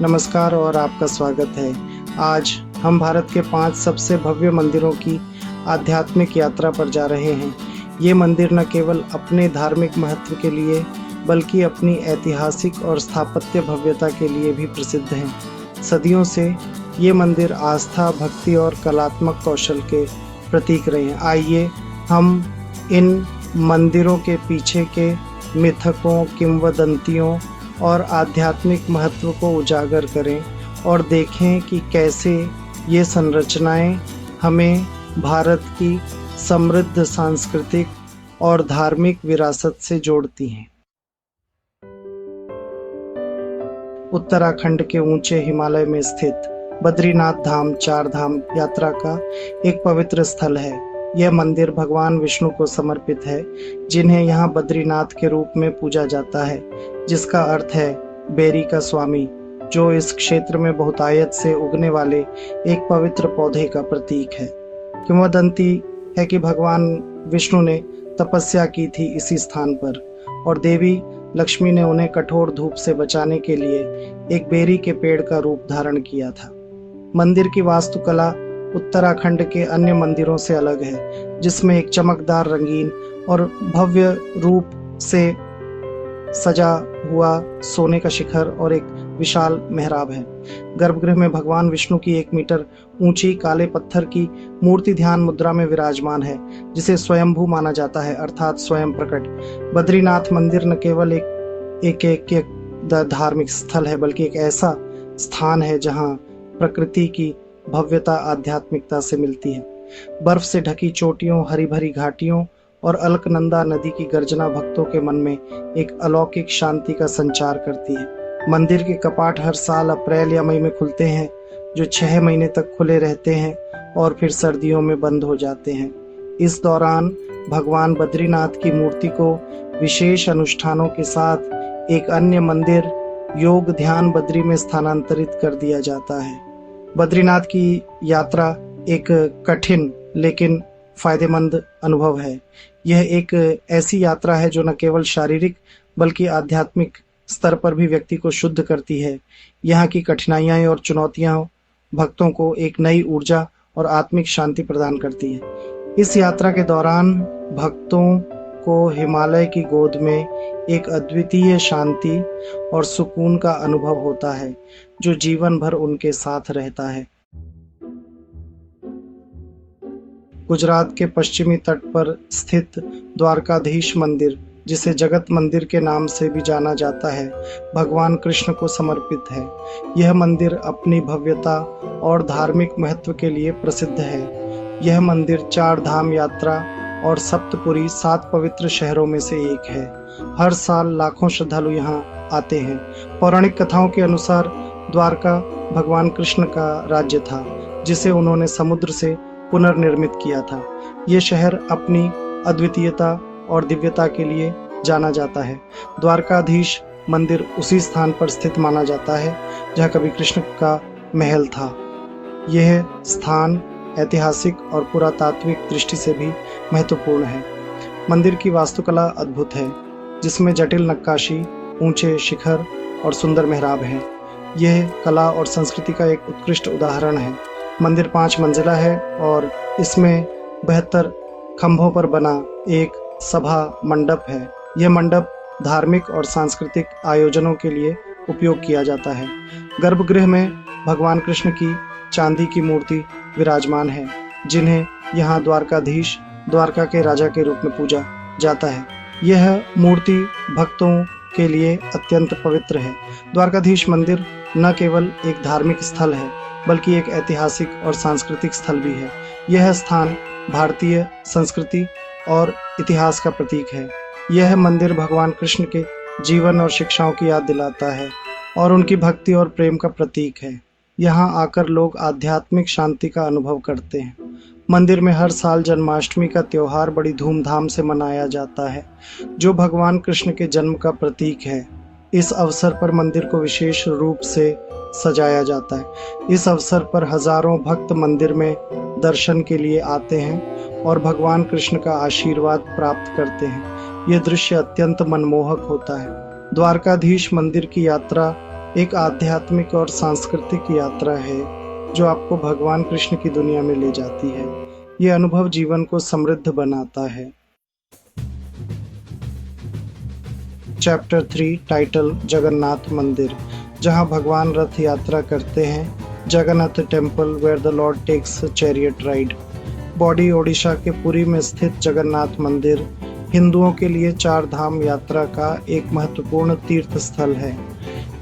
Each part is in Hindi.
नमस्कार और आपका स्वागत है। आज हम भारत के 5 सबसे भव्य मंदिरों की आध्यात्मिक यात्रा पर जा रहे हैं। ये मंदिर न केवल अपने धार्मिक महत्व के लिए बल्कि अपनी ऐतिहासिक और स्थापत्य भव्यता के लिए भी प्रसिद्ध हैं। सदियों से ये मंदिर आस्था, भक्ति और कलात्मक कौशल के प्रतीक रहे हैं। आइए हम इन मंदिरों के पीछे के मिथकों, किंवदंतियों और आध्यात्मिक महत्व को उजागर करें और देखें कि कैसे ये संरचनाएं हमें भारत की समृद्ध सांस्कृतिक और धार्मिक विरासत से जोड़ती हैं। उत्तराखंड के ऊंचे हिमालय में स्थित बद्रीनाथ धाम 4 धाम यात्रा का एक पवित्र स्थल है। यह मंदिर भगवान विष्णु को समर्पित है, जिन्हें यहाँ बद्रीनाथ के रूप में पूजा जाता है, जिसका अर्थ है बेरी का स्वामी, जो इस क्षेत्र में बहुतायत से उगने वाले एक पवित्र पौधे का प्रतीक है। किंवदंती है कि भगवान विष्णु ने तपस्या की थी इसी स्थान पर और देवी लक्ष्मी ने उन्हें कठोर धूप से बचाने के लिए एक बेरी के पेड़ का रूप धारण किया था। मंदिर की वास्तुकला उत्तराखंड के अन्य मंदिरों से अलग है, जिसमें एक चमकदार, रंगीन और भव्य रूप से सजा हुआ सोने का शिखर और एक विशाल मेहराब है। गर्भगृह में भगवान विष्णु की 1 मीटर ऊंची काले पत्थर की मूर्ति ध्यान मुद्रा में विराजमान है, जिसे स्वयंभू माना जाता है, अर्थात स्वयं प्रकट। बद्रीनाथ मंदिर न केवल एक धार्मिक स्थल है, बल्कि एक ऐसा स्थान है जहां प्रकृति की भव्यता आध्यात्मिकता से मिलती है। बर्फ से ढकी चोटियों, हरी भरी घाटियों और अलकनंदा नदी की गर्जना भक्तों के मन में एक अलौकिक शांति का संचार करती है। मंदिर के कपाट हर साल अप्रैल या मई में खुलते हैं, जो 6 महीने तक खुले रहते हैं और फिर सर्दियों में बंद हो जाते हैं। इस दौरान भगवान बद्रीनाथ की मूर्ति को विशेष अनुष्ठानों के साथ एक अन्य मंदिर योग ध्यान बद्री में स्थानांतरित कर दिया जाता है। बद्रीनाथ की यात्रा एक कठिन लेकिन फायदेमंद अनुभव है। यह एक ऐसी यात्रा है जो न केवल शारीरिक बल्कि आध्यात्मिक स्तर पर भी व्यक्ति को शुद्ध करती है। यहाँ की कठिनाइयाँ और चुनौतियाँ भक्तों को एक नई ऊर्जा और आत्मिक शांति प्रदान करती है। इस यात्रा के दौरान भक्तों को हिमालय की गोद में एक अद्वितीय शांति और सुकून का अनुभव होता है, जो जीवन भर उनके साथ रहता है। गुजरात के पश्चिमी तट पर स्थित द्वारकाधीश मंदिर, जिसे जगत मंदिर के नाम से भी जाना जाता है, भगवान कृष्ण को समर्पित है। यह मंदिर अपनी भव्यता और धार्मिक महत्व के लिए प्रसिद्ध है। यह मंदिर 4 धाम यात्रा और सप्तपुरी 7 पवित्र शहरों में से एक है। हर साल लाखों श्रद्धालु यहाँ आते हैं। पौराणिक कथाओं के अनुसार द्वारका भगवान कृष्ण का राज्य था, जिसे उन्होंने समुद्र से पुनर्निर्मित किया था। ये शहर अपनी अद्वितीयता और दिव्यता के लिए जाना जाता है। द्वारकाधीश मंदिर उसी स्थान पर स्थित माना जाता है जहाँ कभी कृष्ण का महल था। यह स्थान ऐतिहासिक और पुरातात्विक दृष्टि से भी महत्वपूर्ण है। मंदिर की वास्तुकला अद्भुत है, जिसमें जटिल नक्काशी, ऊंचे शिखर और सुंदर मेहराब हैं। यह कला और संस्कृति का एक उत्कृष्ट उदाहरण है। मंदिर 5 मंजिला है और इसमें 72 खंभों पर बना एक सभा मंडप है। यह मंडप धार्मिक और सांस्कृतिक आयोजनों के लिए उपयोग किया जाता है। गर्भगृह में भगवान कृष्ण की चांदी की मूर्ति विराजमान है, जिन्हें यहाँ द्वारकाधीश, द्वारका के राजा के रूप में पूजा जाता है। यह मूर्ति भक्तों के लिए अत्यंत पवित्र है। द्वारकाधीश मंदिर न केवल एक धार्मिक स्थल है, बल्कि एक ऐतिहासिक और सांस्कृतिक स्थल भी है। यह स्थान भारतीय संस्कृति और इतिहास का प्रतीक है। यह मंदिर भगवान कृष्ण के जीवन और शिक्षाओं की याद दिलाता है और उनकी भक्ति और प्रेम का प्रतीक है। यहाँ आकर लोग आध्यात्मिक शांति का अनुभव करते हैं। मंदिर में हर साल जन्माष्टमी का त्योहार बड़ी धूमधाम से मनाया जाता है, जो भगवान कृष्ण के जन्म का प्रतीक है। इस अवसर पर मंदिर को विशेष रूप से सजाया जाता है। इस अवसर पर हजारों भक्त मंदिर में दर्शन के लिए आते हैं और भगवान कृष्ण का आशीर्वाद प्राप्त करते हैं। यह दृश्य अत्यंत मनमोहक होता है। द्वारकाधीश मंदिर की यात्रा एक आध्यात्मिक और सांस्कृतिक यात्रा है जो आपको भगवान कृष्ण की दुनिया में ले जाती है। ये अनुभव जीवन को समृद्ध बनाता है। चैप्टर 3 टाइटल जगन्नाथ मंदिर, जहां भगवान रथ यात्रा करते हैं। Jagannath temple where the lord takes chariot ride. बॉडी ओडिशा के पुरी में स्थित जगन्नाथ मंदिर हिंदुओं के लिए चार धाम यात्रा का एक महत्वपूर्ण तीर्थ स्थल है।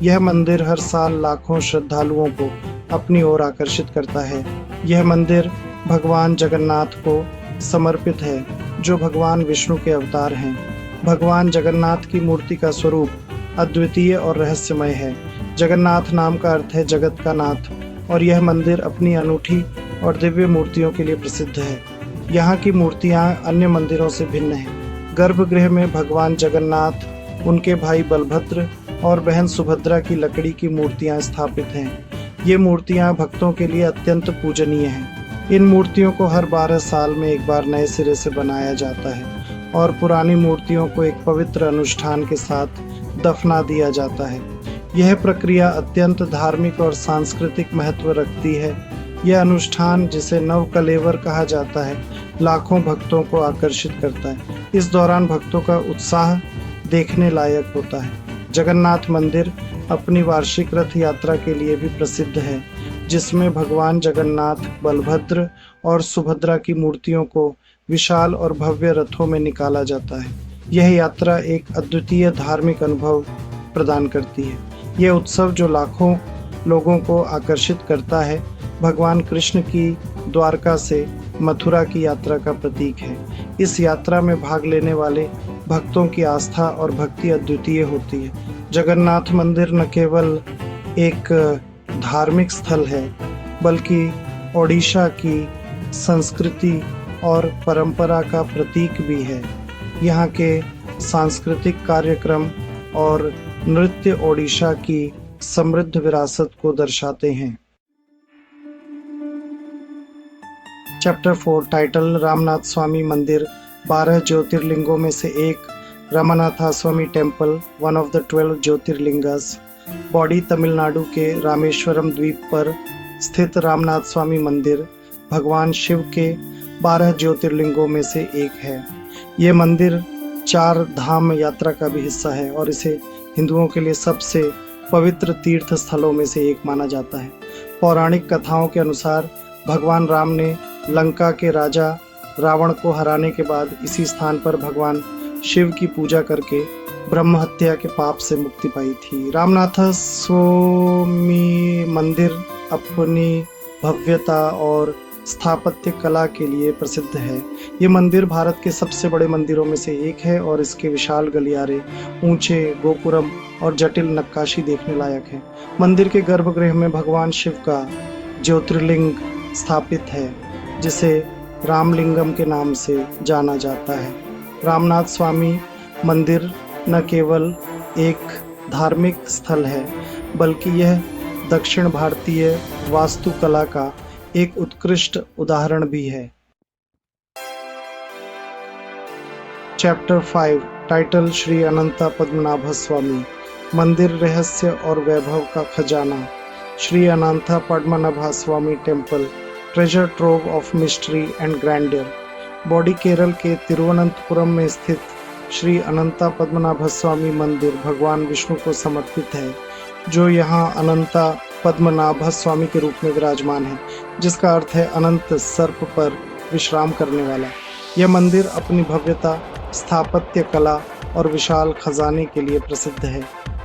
यह मंदिर हर साल लाखों श्रद्धालुओं को अपनी ओर आकर्षित करता है। यह मंदिर भगवान जगन्नाथ को समर्पित है, जो भगवान विष्णु के अवतार हैं। भगवान जगन्नाथ की मूर्ति का स्वरूप अद्वितीय और रहस्यमय है। जगन्नाथ नाम का अर्थ है जगत का नाथ, और यह मंदिर अपनी अनूठी और दिव्य मूर्तियों के लिए प्रसिद्ध है। यहाँ की मूर्तियाँ अन्य मंदिरों से भिन्न हैं। गर्भगृह में भगवान जगन्नाथ, उनके भाई बलभद्र और बहन सुभद्रा की लकड़ी की मूर्तियाँ स्थापित हैं। ये मूर्तियाँ भक्तों के लिए अत्यंत पूजनीय हैं। इन मूर्तियों को हर 12 साल में एक बार नए सिरे से बनाया जाता है और पुरानी मूर्तियों को एक पवित्र अनुष्ठान के साथ दफना दिया जाता है। यह प्रक्रिया अत्यंत धार्मिक और सांस्कृतिक महत्व रखती है। यह अनुष्ठान, जिसे नवकलेवर कहा जाता है, लाखों भक्तों को आकर्षित करता है। इस दौरान भक्तों का उत्साह देखने लायक होता है। जगन्नाथ मंदिर अपनी वार्षिक रथ यात्रा के लिए भी प्रसिद्ध है, जिसमें भगवान जगन्नाथ, बलभद्र और सुभद्रा की मूर्तियों को विशाल और भव्य रथों में निकाला जाता है। यह यात्रा एक अद्वितीय धार्मिक अनुभव प्रदान करती है। यह उत्सव, जो लाखों लोगों को आकर्षित करता है, भगवान कृष्ण की द्वारका से मथुरा की यात्रा का प्रतीक है। इस यात्रा में भाग लेने वाले भक्तों की आस्था और भक्ति अद्वितीय होती है। जगन्नाथ मंदिर न केवल एक धार्मिक स्थल है, बल्कि ओडिशा की संस्कृति और परंपरा का प्रतीक भी है। यहाँ के सांस्कृतिक कार्यक्रम और नृत्य ओडिशा की समृद्ध विरासत को दर्शाते हैं। चैप्टर 4 टाइटल रामनाथ स्वामी मंदिर 12 ज्योतिर्लिंगों में से एक। Ramanatha Swamy temple, one of the 12 ज्योतिर्लिंगस। बॉडी तमिलनाडु के रामेश्वरम द्वीप पर स्थित रामनाथ स्वामी मंदिर भगवान शिव के 12 ज्योतिर्लिंगों में से एक है। ये मंदिर 4 धाम यात्रा का भी हिस्सा है और इसे हिंदुओं के लिए सबसे पवित्र तीर्थ स्थलों में से एक माना जाता है। पौराणिक कथाओं के अनुसार भगवान राम ने लंका के राजा रावण को हराने के बाद इसी स्थान पर भगवान शिव की पूजा करके ब्रह्म हत्या के पाप से मुक्ति पाई थी। रामनाथ स्वामी मंदिर अपनी भव्यता और स्थापत्य कला के लिए प्रसिद्ध है। ये मंदिर भारत के सबसे बड़े मंदिरों में से एक है और इसके विशाल गलियारे, ऊंचे गोपुरम और जटिल नक्काशी देखने लायक है। मंदिर के गर्भगृह में भगवान शिव का ज्योतिर्लिंग स्थापित है, जिसे रामलिंगम के नाम से जाना जाता है। रामनाथ स्वामी मंदिर न केवल एक धार्मिक स्थल है, बल्कि यह दक्षिण भारतीय वास्तुकला का एक उत्कृष्ट उदाहरण भी है। चैप्टर 5 टाइटल श्री अनंता पद्मनाभ स्वामी मंदिर रहस्य और वैभव का खजाना। Shri Ananta Padmanabha Swamy temple, treasure trove of mystery and grandeur. Body Kerala के तिरुवनंतपुरम में स्थित श्री अनंता पद्मनाभ स्वामी मंदिर भगवान विष्णु को समर्पित है, जो यहाँ अनंता पद्मनाभ स्वामी के रूप में विराजमान है, जिसका अर्थ है अनंत सर्प पर विश्राम करने वाला। यह मंदिर अपनी भव्यता, स्थापत्य कला और विशाल खजाने के लिए प्रसिद्ध है।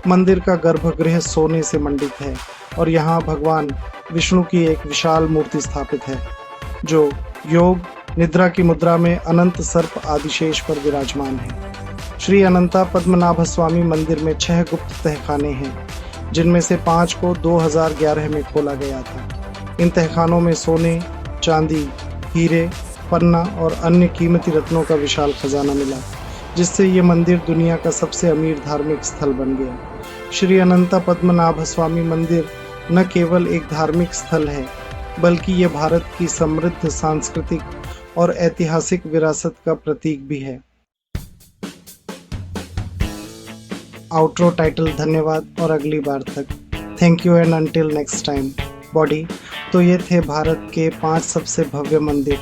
मंदिर का गर्भगृह सोने से मंडित है और यहाँ भगवान विष्णु की एक विशाल मूर्ति स्थापित है, जो योग निद्रा की मुद्रा में अनंत सर्प आदिशेष पर विराजमान है। श्री अनंता पद्मनाभ स्वामी मंदिर में 6 गुप्त तहखाने हैं, जिनमें से 5 को 2011 में खोला गया था। इन तहखानों में सोने, चांदी, हीरे, पन्ना और अन्य कीमती रत्नों का विशाल खजाना मिला, जिससे ये मंदिर दुनिया का सबसे अमीर धार्मिक स्थल बन गया। श्री अनंता पद्मनाभ स्वामी मंदिर न केवल एक धार्मिक स्थल है, बल्कि ये भारत की समृद्ध सांस्कृतिक और ऐतिहासिक विरासत का प्रतीक भी है। आउट्रो टाइटल धन्यवाद और अगली बार तक। Thank you and until next time body. तो ये थे भारत के 5 सबसे भव्य मंदिर,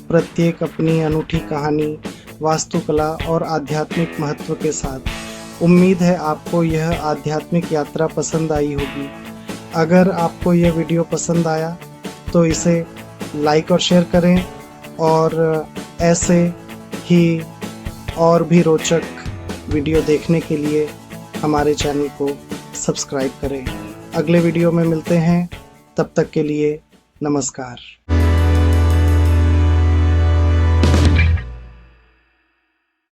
प्रत्येक अपनी अनूठी कहानी, वास्तुकला और आध्यात्मिक महत्व के साथ। उम्मीद है आपको यह आध्यात्मिक यात्रा पसंद आई होगी। अगर आपको यह वीडियो पसंद आया तो इसे लाइक और शेयर करें, और ऐसे ही और भी रोचक वीडियो देखने के लिए हमारे चैनल को सब्सक्राइब करें। अगले वीडियो में मिलते हैं, तब तक के लिए नमस्कार।